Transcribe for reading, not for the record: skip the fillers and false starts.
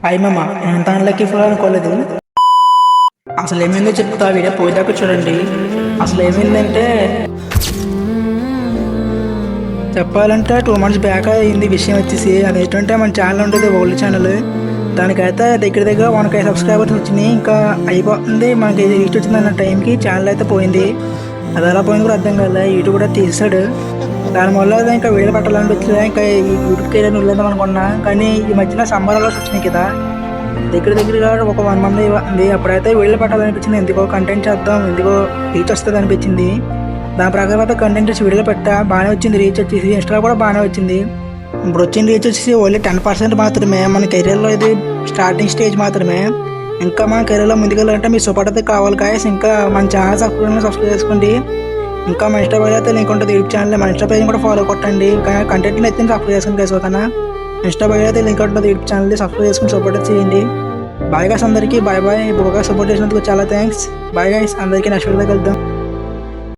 అయ్యమ్మ నేను ఎంత unlucky full అనుకోలేదు. అసలు ఏమైందో చెప్తా, వీడియో పోయేదాకా చూడండి. అసలు ఏమైందంటే చెప్పాలంటే 2 months బ్యాక్ అయింది విషయం వచ్చేసి. అది ఏంటంటే మన ఛానల్ ఉండేది ఓల్డ్ ఛానల్, దానికైతే దగ్గర దగ్గర 1K సబ్స్క్రైబర్స్ వచ్చినాయి. ఇంకా అయిపోతుంది మనకి రీచ్ వచ్చిందన్న టైంకి ఛానల్ అయితే పోయింది. అది ఎలా పోయింది కూడా అర్థం కాలే. యూట్యూబ్ కూడా తీసాడు. దానివల్ల ఇంకా వీడియో పెట్టాలనిపించలే. ఇంకా ఈ యూట్యూబ్ కెరీర్ వెళ్ళేద్దాం అనుకున్నా, కానీ ఈ మధ్యన సమ్మర్ వచ్చినాయి కదా, దగ్గర దగ్గరగా ఒక 1 month ఉంది. అప్పుడైతే వీడియో పెట్టాలనిపించింది. ఎందుకో కంటెంట్ చేద్దాం, ఎందుకో రీచ్ వస్తుంది అనిపించింది. దాని ప్రకారం అయితే కంటెంట్ చేసి వీడియోలో పెట్టా, బాగానే వచ్చింది రీచ్ వచ్చేసి. ఇన్స్టా కూడా బాగానే వచ్చింది. ఇప్పుడు వచ్చిన రీచ్ వచ్చేసి ఓన్లీ 10% మాత్రమే. మన కెరీర్లో ఇది స్టార్టింగ్ స్టేజ్ మాత్రమే. ఇంకా మన కెరీర్లో ముందుకెళ్ళాలంటే మీ సపోర్ట్ అయితే కావాలి గాయస్. ఇంకా మన ఛానల్ సబ్స్క్రైబ్ చేసుకోండి. ఇంకా మన ఇన్స్టా పేజ్ అయితే లింక్ ఉంటుంది యూట్యూబ్ ఛానల్. మన ఇన్స్టా పేజ్ కూడా ఫాలో కొట్టండి. ఇంకా కంటెంట్ని అయితే సబ్స్క్రైబ్ చేసుకుని కేసుకోకనా. ఇన్స్టా పేజ్ అయితే లింక్ ఉంటుంది యూట్యూబ్ ఛానల్, సబ్స్క్రైబ్ చేసుకుని సపోర్ట్ చేయండి. బాయ్ గాయస్ అందరికీ, బాయ్ బాయ్. ఇప్పుడు సపోర్ట్ చేసినందుకు చాలా థ్యాంక్స్. బాయ్ గాయస్ అందరికీ, నెక్స్ట్ వీడియోకి వెళ్దాం.